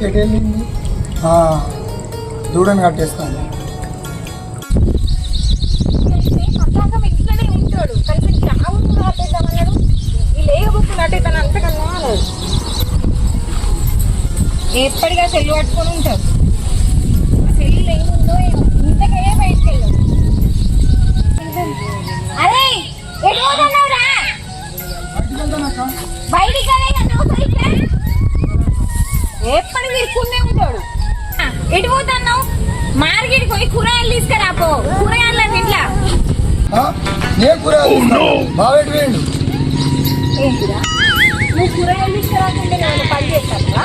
ఎటెళ్ళింది దూడని కట్టేస్తాను. ఇంట్లోనే ఉంటాడు కలిసి చావు నాటేద్దామన్నాడు. ఈ లేకపోతే నాటేద్దాను అంతకన్నా అన్నాడు. ఎప్పటిగా సెల్లు పట్టుకొని ఉంటాడు. సెల్లు ఏముందో ఇంతకే బయటకు వెళ్ళాడు. అరే బయటికి ఎప్పటి తీసుకునే ఉంటాడు. ఎటు పోతున్నావు? మార్కెట్ పోయి కూరగాయలు తీసుకురాపో. కూరగాయలు ఇంట్లో ఏంటిరా నువ్వు కూరగాయలు తీసుకురాకుంటే పని చేస్తావా?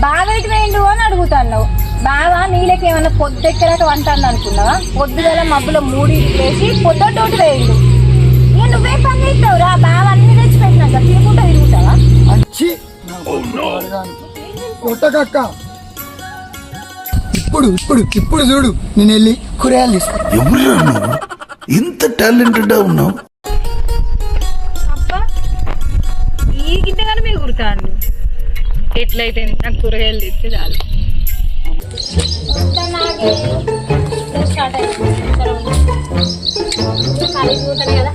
బావేటి వేయండు అని అడుగుతున్నావు. బావా నీళ్ళకి ఏమన్నా పొద్దెక్కరాక వంట అనుకున్నావా? పొద్దుగల మబ్బులో మూడి వేసి పొద్దుటోటి వేయండు. ఇక నువ్వే పని చేస్తావురా. బావ అన్ని తెచ్చి పెట్టినాక తిరుగుంటా తిరుగుతావా? కొట్టకక్క ఇప్పుడు ఇప్పుడు ఇప్పుడు చూడు నేను వెళ్ళి కూరగాయలు తీసుకో. ఇంత టాలెంటెడ్ ఉన్నావు. అబ్బా ఈ గిట్టగానే మీరు కుడతాను. ఎట్లయితే నాకు కూరగాయలు తెస్తే చాలు. కదా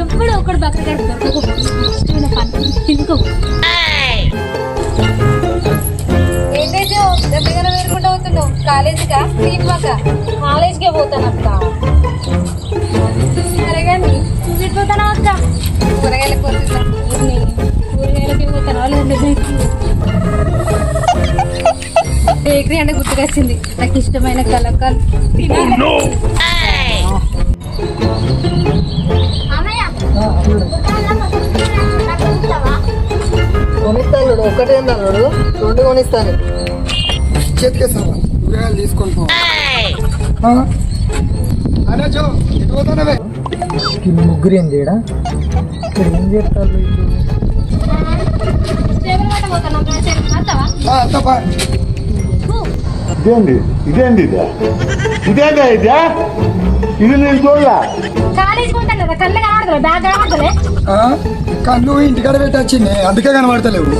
ఎప్పుడు ఒకడు బక్కగా ఏంటైతే దగ్గర వేరుకుంటూ అవుతున్నావు. కాలేజీగా తీర్పాక కాలేజీకే పోతాను అక్క. సరే కానీ నువ్వు పోతానా అక్క? కూరగాయలకు పోతున్నా. కూరగాయలకి పోతానా? బేకరీ అంటే గుర్తుకొచ్చింది. నాకు ఇష్టమైన కలకాలు కొనిస్తాడు. ఒక్కటే అన్నాడు, రెండు కొనిస్తాను. చేతికేస్తావా? కూరగాయలు తీసుకొని పో. ముగ్గురు ఏం చేయడా? ఇక్కడ ఏం చేస్తారు? ఇదేంటి ఇదేంటి ఇదే ఇదేగా ఇదే ఇది నేను చూడలే. కళ్ళు ఇంటికాడ పెట్టి వచ్చింది అందుకే కనబడతలేవు.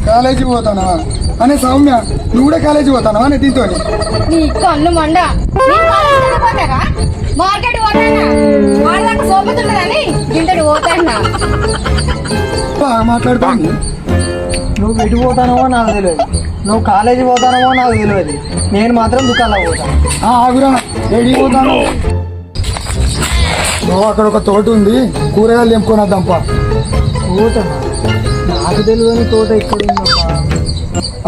కాలేజీ పోతానా అనే సౌమ్య? నువ్వు కూడా కాలేజీ పోతానా అని దీంతో కన్ను మండ మార్కెట్ పోతానా ఇంతటి పోతానా మాట్లాడుతాను. నువ్వు ఎటు పోతానో నాకు తెలియదు, నువ్వు కాలేజీ పోతానో నాకు తెలియదు. నేను మాత్రం దుకాణంలో పోతాను. ఆగురా ఎడికి పోతాను? నువ్వు అక్కడ ఒక తోట ఉంది, కూరగాయలు తెంపుకొని వద్దాంపా. తోటనా? నాకు తెలియని తోట ఇక్కడ ఉందమ్మా.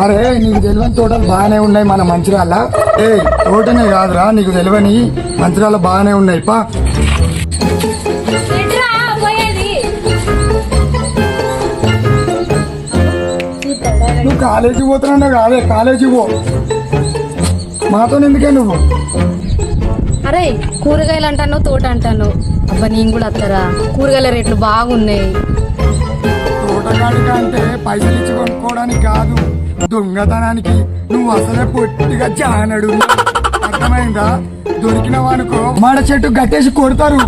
అరే నీకు తెలియని తోటలు బాగానే ఉన్నాయి మన మంచిర్యాల. తోటనే కాదురా నీకు తెలియని మంచిర్యాల బాగానే ఉన్నాయి. పా నువ్వు కాలేజీ పోతున్నా కాదే, కాలేజీ పో. మాతో ఎందుకే నువ్వు? అరే కూరగాయలు అంటాను తోట అంటాను. అబ్బా నేను కూడా వస్తారా? కూరగాయల రేట్లు బాగున్నాయి. తోటగాడిగా అంటే పైసలు ఇచ్చి కొనుక్కోవడానికి కాదు, దొంగతనానికి. నువ్వు అసలే పొట్టిగా జానడు. అర్థమైందా? దొరికిన వానుకో మాడ చెట్టు గట్టేసి కొడతారు.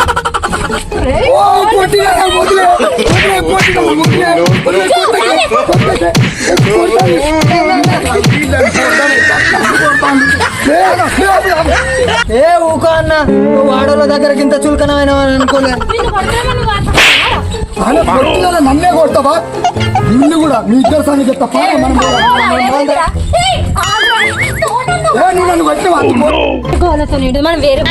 ఊకో అన్న, నువ్వు వాడోళ్ళ దగ్గరకి ఇంత చులకనమైన అనుకోలే. నన్నే కొడతావా? నిన్ను కూడా మీ ఇద్దరు సంగతి చెప్తా. మనం వేరే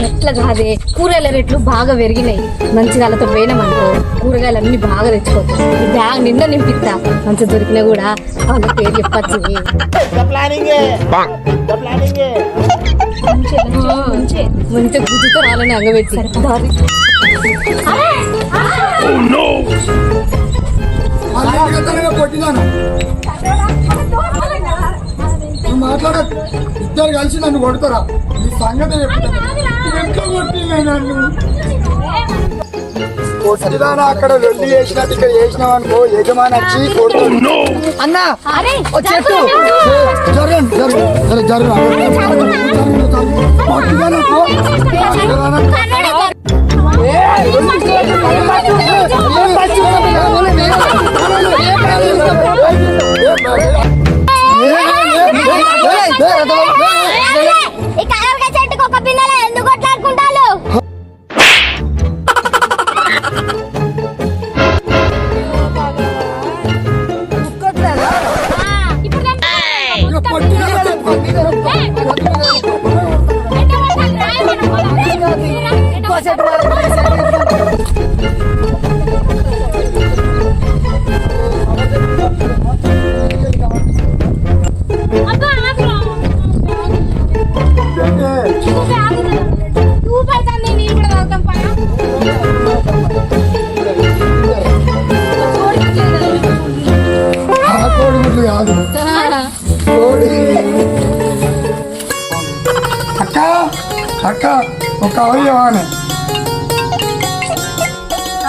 ఎట్లా కాదే, కూరగాయల రేట్లు బాగా పెరిగినాయి. మంచిగా వాళ్ళతో పోయినామనుకో కూరగాయలు అన్ని బాగా తెచ్చుకోవచ్చు. ఈ బ్యాగ్ నిండా నింపిస్తా. మంచిగా దొరికినా కూడా వాళ్ళ పేరు చెప్పచ్చు. మంచిగా గుద్దుతో రాలని అంగబెట్టి కొట్టినాను. నువ్వు మాట్లాడ ఇద్దరు కలిసి నన్ను కొడతారా? నీ సంగతి కొట్టిదానా? అక్కడ వెళ్ళి చేసినట్టు ఇక్కడ చేసినావు అనుకో, యజమాని వచ్చి కొడుతుంది. అన్నా చెట్టు జరగండి జరగండి జరగండి. అక్క ఒక కవర్ ఇవ్వని.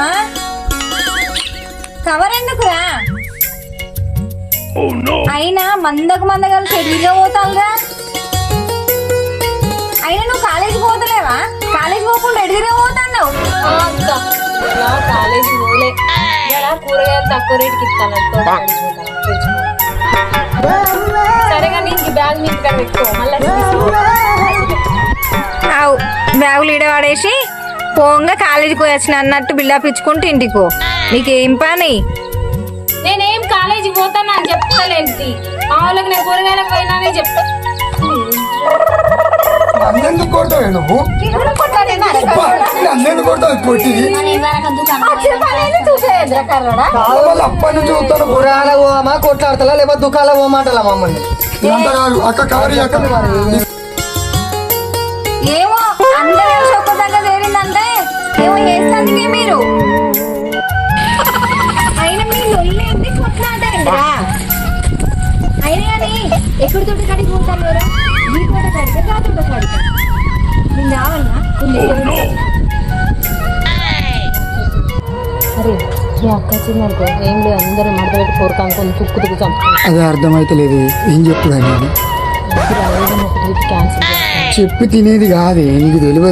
ఆ? కవర్ ఎందుకురా? అయినా మందకు కలిసి ఎడిగా పోతావుగా. అయినా నువ్వు కాలేజీకి పోతలేవా? కాలేజీ పోకుండా ఎడిగిరే పోతున్నావు. కాలేజీ పోలే కూరగాయలు తక్కువ రేటుకి ఇస్తాను. సరే కానీ ఇంక బ్యాగ్ మీ ఇక్కడ పెట్టుకో మళ్ళీ బ్యాగులు ఈడ పడేసి పోంగా కాలేజీకి పోయి వచ్చిన అన్నట్టు బిల్డప్ ఇచ్చుకుంటూ ఇంటికి పో. నీకేం పని? నేనేం కాలేజీకి పోతాను అని చెప్తాలేంటి మా వాళ్ళకి నేను కూరగాయలకు పోయినానే చెప్తా. నన్నెందుకు కొడతావు నువ్వు? నన్నెందుకు కొడతావు కొట్టిది? వాళ్ళు అప్పటి నుంచి చూస్తాను. కూరగాయల పోమా కొట్లాడతలా లేకపోతే దుకాణాల పోమాటలా మమ్మల్ని. ఇదంతా కాదు అక్క కవర్ ఇవ్వక. ఏమో అందరూ ఒక్క దగ్గర చేరిందంటే ఏమో చేస్తానికే మీరు. అయినా మీ లొల్లి ఏంది కొట్లాటేంద్రా? అయినా కానీ ఎక్కడి తోట కడిగి పోతాను ఎవరా? ఈ తోట కడితే గా తోట కడిగా నేను రావాలన్నా అరే మీ అక్క చిన్ననుకో ఏం లేదు అందరూ మడత పెట్టి కోరుతాను కొన్ని తుక్కు చంపుతాను. అది అర్థమైతలేదు. ఏం చెప్పుదా నేను క్యాన్సిల్ చెప్పి తినేది కాదే, నీకు తెలియదు.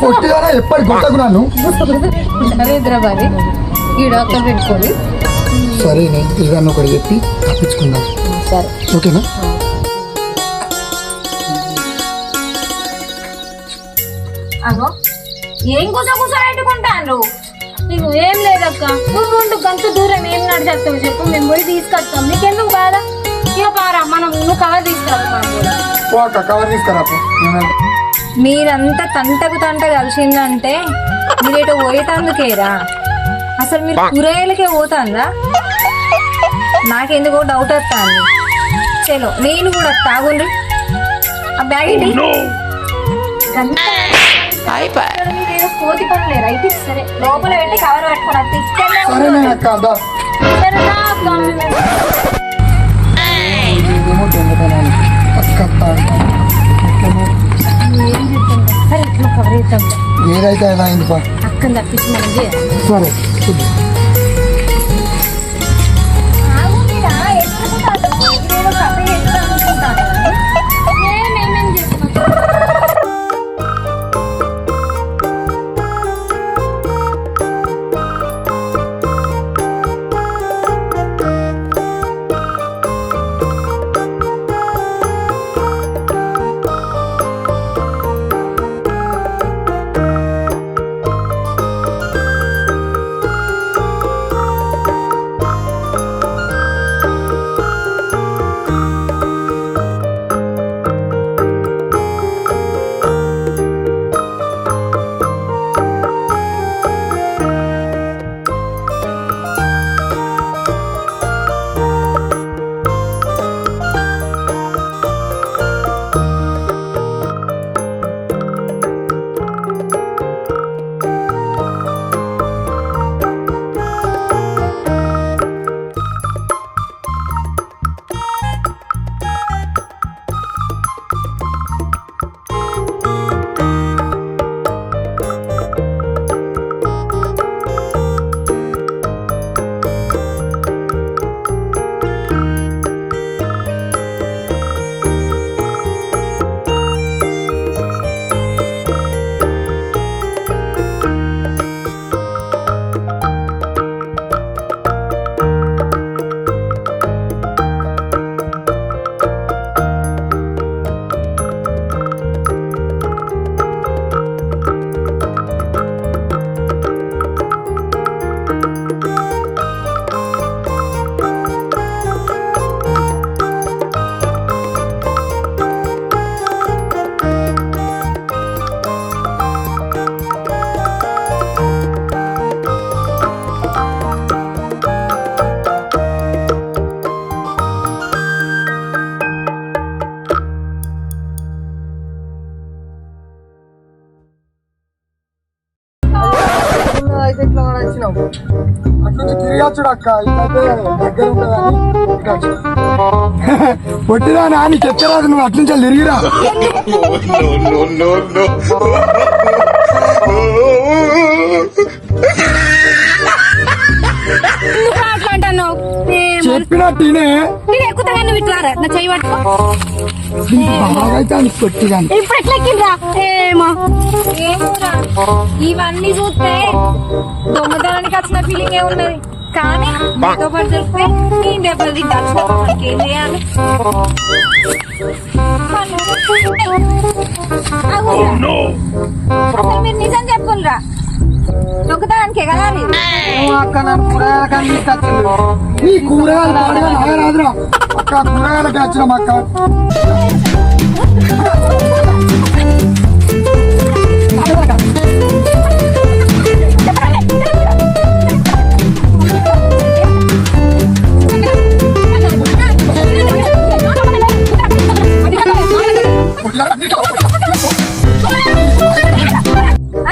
పొట్టిదానా ఎప్పటి కొట్టకు నన్ను. హైదరాబాద్ ఈడ అక్కడ పెట్టుకోండి. సరే నేను పిల్లగాన్ని ఒకటి చెప్పి తప్పించుకుందాం. సరే ఓకేనా? అగో ఏం కూర్చోబెట్టుకుంటాను. నీకు ఏం లేదక్క నువ్వు ఉండు గంత దూరం ఏం నడిచేస్తావు చెప్పు మేము పోయి తీసుకొస్తాం. నీకెందుకు బాధ? ఇక పారా మనం నువ్వు కవర్ తీసుకురావు మనం కూడా. కవర్ తీసుకురా. మీరంతా తంటకు తంట కలిసిందంటే మీరేటో పోయేటందుకేరా? అసలు మీరు కూరగాయలకే పోతాందా? నాకెందుకో డౌట్ వస్తాను. చలో నేను కూడా తాగుండ్రి. ఆ బ్యాగ్ ఏంటి? కోతి పనులే రైట్. సరే లోపల పెట్టి కవర్ పట్టుకోండి. సరేనే అక్క. అదా సరే ఇట్లా కవర్ చేద్దాం. ఏదైతే అయినా అయింది పా. అక్కని తప్పించి మనం చేయాలి. సరే మేమేం చేస్తాం? తిరిగచ్చుడు అక్క ఇదైతే దగ్గర ఉంటుందని తిరగచ్చు. పొట్టిదా నీకు ఎత్తరాదు, నువ్వు అట్నుంచి తిరిగిరా. నువ్వు అట్లా అంటున్నావు చెప్పినట్టునే నేను ఎక్కుతా నువ్వు ఇట్లారా నా చెయ్యి పట్టుకో బాగా అయితే అని పొట్టిదా. ఇప్పుడు ఎట్లా ఎక్కిండ్రా ఏమోరా ఇవన్నీ చూస్తే దొంగతనానికి వచ్చిన ఫీలింగ్ ఏ ఉన్నది కానీ మీతో పాటు చూస్తే నేను దెబ్బలు తింటాల్సిన మనకి ఏం చేయాలి అసలు మీరు నిజం చెప్పుండ్రా దొంగతనానికే కదా మీరు నువ్వు అక్క నన్ను కూరగాయల కానీ తీసుకొచ్చిండు. నీ కూరగాయలు పాడుగా నాగరాదురా అక్క, కూరగాయలకి వచ్చినాం అక్క.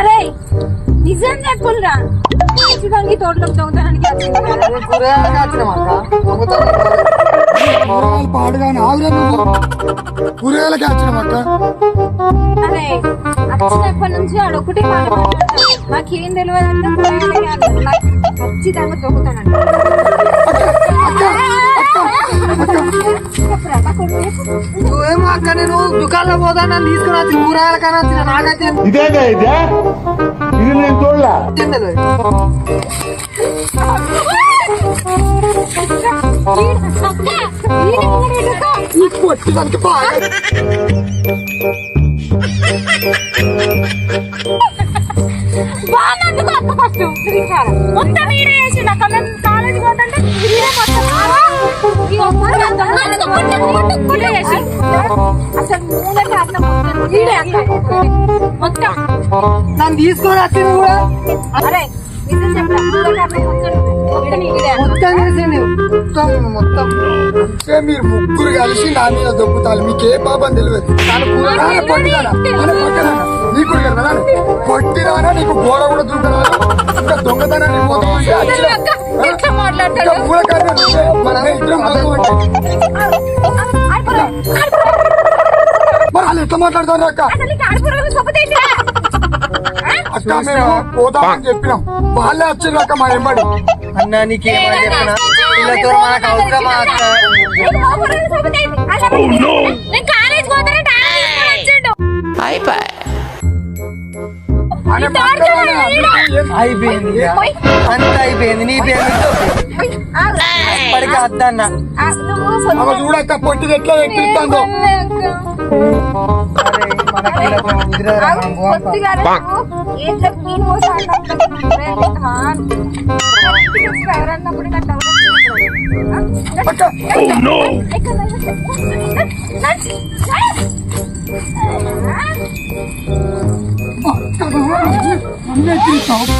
అరే నిజం చెప్పుండ్రా మంచిదానికి తోటలోకి దొంగతనానికి వచ్చింది కదా. కూరగాయలకి వచ్చినాం అక్క. కూరగాయలు పాడుగా నాగరా, నువ్వు కూరగాయలకి వచ్చినాం అక్క. అరే వచ్చినప్పటి నుంచి ఆడొకటి మాట మాట్లాడతాడు. నాకేం తెలియదు అంటే కూరగాయలకి ఆడతాడు. నాకు ఖచ్చితంగా దొంగతానంట. చెప్పురా, నా కొడుకు చెప్పు. నువ్వేమో అక్క నేను దుకాణంలో పోతా నన్ను తీసుకుని వచ్చి కూరగాయల కానీ వచ్చిన నాకైతే ఇదేగా ఇదే ఇది నేను చూడలా. తెలియదు. ఈ పొట్టిదానికి బాగా బాగున్నందుకు అక్క ఫస్ట్ మొత్తం వీడే చేసి నాకు కాలేజీ పోతుంటే వీడే మొత్తం వీడే చేసి అసలు మూలకి అర్థం వీడే మొత్తం నన్ను తీసుకొని వచ్చింది కూడా అరే నిజం చెప్పరా మూలకి అర్థం మొత్తం వీడే మొత్తం చేసింది. మొత్తం అంటే మీరు ముగ్గురు కలిసి నా మీద దొబ్బుతారు. మీకు ఏ పాపం తెలియదు. పొట్టిదానా నీకు పొట్టిదానా నీకు గోడ కూడా దూకరాదు. ఇంకా దొంగతనాన్ని పోతామంటే ఎట్లా మాట్లాడతాడు మరి వాళ్ళు ఎట్లా మాట్లాడతారు అక్క? అక్క మేము పోతామని చెప్పినాం, వాళ్ళే వచ్చిండ్రు అక్క మా ఎంబడి. అన్న నీకేమని చెప్పినా వీళ్ళతో మనకు అవసరమా అక్క? అనే మాట్లాడాలి. అయిపోయింది ఇక. అంత అయిపోయింది. నీ పేరు ఇప్పటికీ వద్దన్న. అవ చూడక్క పొట్టిది ఎట్లా ఎక్కిస్తుందో. అరే మనకి వీళ్ళతో కుదిరేరా మనం పోవాలి. ఏం చెప్పి నేను అక్క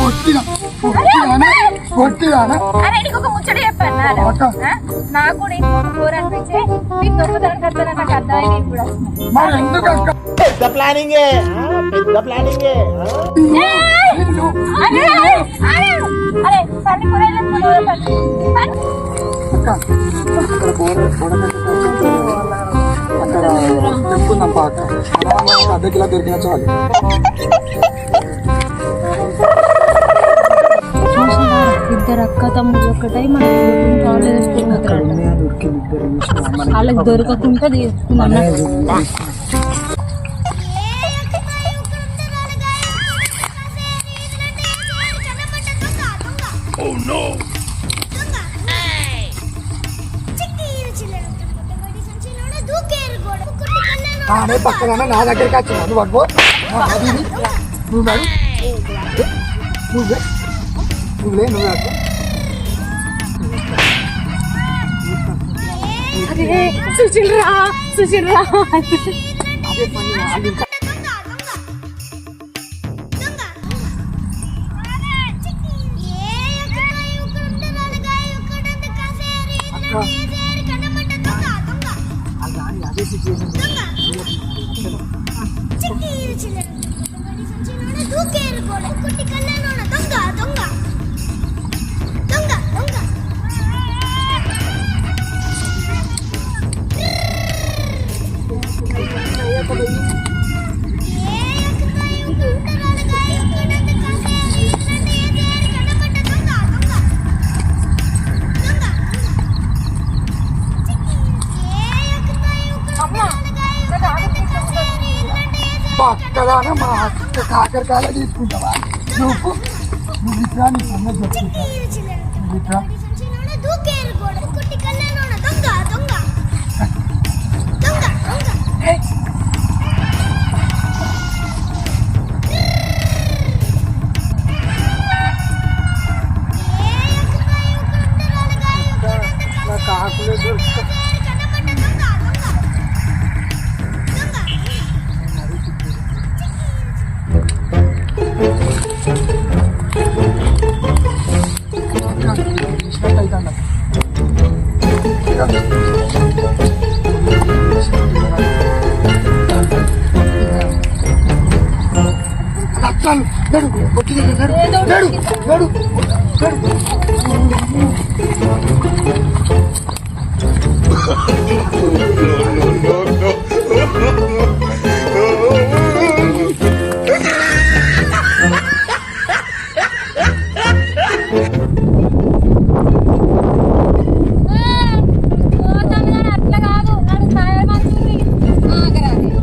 పొట్టిదా పొట్టిదానా అరే నీకు ఒక ముచ్చట చెప్పాను నాకు కూడా ఇంకొక కూర అనిపించే మీకు దొంగతనం కడతాను నాకు అర్థమైంది నేను కూడా మరి ఎందుకు అక్క? పెద్ద ప్లానింగే పెద్ద ప్లానింగే. అరే పని కూర అక్కడ చెప్పుకుందాం పాక అర్ధ కిలో దొరికిన చాలు. ఇద్దరు అక్క తమ్ముడు ఒక్కటై వాళ్ళకి దొరకకుండా తీసుకున్నా అనే పక్కన నా దగ్గరికి వచ్చిన నువ్వు పట్టుకో. నువ్వు మేడం నువ్వే నువ్వే సుశీల్రా సుశీల్రా అదే పని. అదే సిచ్యువేషన్ దొంగ దొంగ దొంగ దొంగ ఒక్కదాన మా అక్క కాకరకాయ తీసుకుంటావా నువ్వు నువ్వు ఇట్లా నీ సంగతి చెప్తుంటా నువ్వు ఇట్లా నా కాకులే దొరుకుతా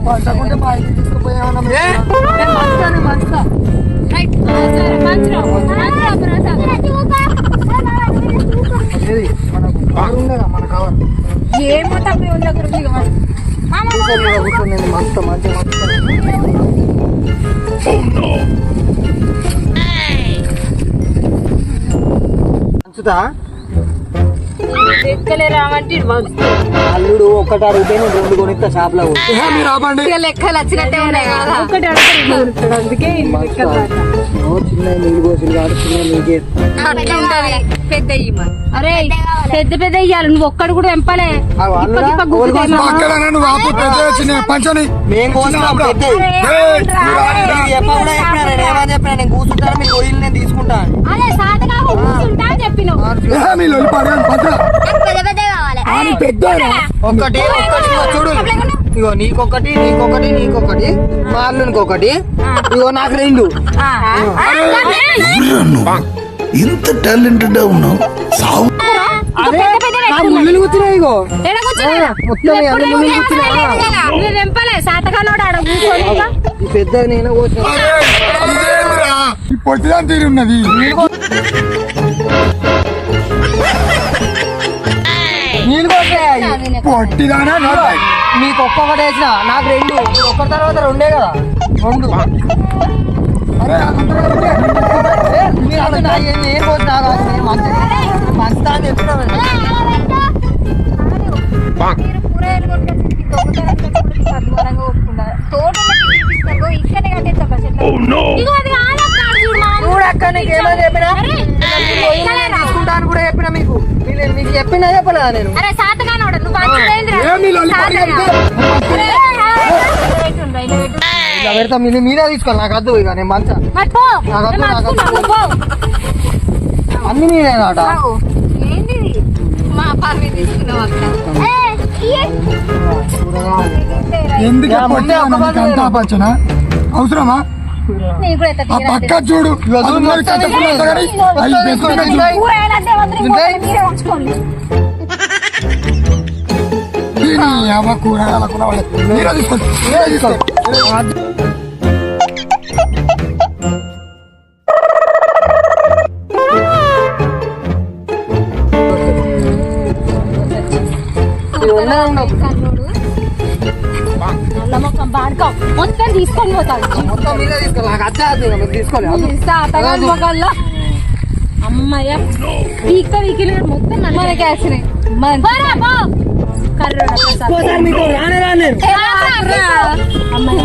పంచకుంటే బాయికి తీసుకుపోయామన్నా మన కవర్ ఏమో తప్పి ఉంది కూర్చొని మంచి మంచి మంచుతా రావంటే అల్లుడు ఒక్కటి అడిగితే నేను 2 కొనిస్తా షాప్ లో మీరు ఆపండి లెక్కలు వచ్చినట్టే ఉన్నాయి కదా ఒకటి అందుకే చిన్న నీళ్ళు కోసి కాదు చిన్న నీకే పెద్ద అరే పెద్ద పెద్ద ఇయ్యాలి నువ్వు ఒక్కడు కూడా ఎంపలే నువ్వు ఆపు పెద్ద వచ్చిన పంచని మేము కోసినాం పెద్ద చెప్పినా నేను కూర్చుంటాను మీ గొయ్యలు నేను తీసుకుంటాను అదే సాధగా కూర్చుంటా చెప్పినావు పెద్ద ఒక్కటి చూడు ఇగో నీకొకటి నీకొకటి నీకొకటి మా అల్లునికి ఒకటి ఇగో నాకు 2 ఇంత టాలెంటెడ్ ఉన్నావు సావు ముళ్ళు కూర్చున్నాయి ఇగో మొత్తం ముళ్ళు కూర్చున్నా ఈ పెద్ద నేను ఈ పొట్టిదాని తీరు ఉన్నది నీళ్ళు కొట్టాయి పొట్టిదానా నీకు ఒక్కొక్కటి వేసిన నాకు 2 ఒక్కటి తర్వాత 2 కదా 2 అరే ఏం పోతున్నా మంచిదా అని చెప్పినా తీసుకుంటాను కూడా చెప్పినా మీకు మీకు చెప్పినా చెప్పలేదా నేను ఇలా పెడతా మీరే తీసుకోవాలి నాకు వద్దు ఇక నేను మంచా అన్ని మీరేనాట ఎందుకు అంతా పచ్చన అవసరమా ఆ పక్క చూడు కూరగాయలు తీసుకోండి మొత్తం తీసుకొని పోతాడు మొత్తం మీరే తీసుకోవాలి నాకు అర్థం తీసుకోవాలి మొగల్లో అమ్మయ్య పీక వీకిలు మొత్తం మనకి వేసినాయి రానే రానే అమ్మయ్య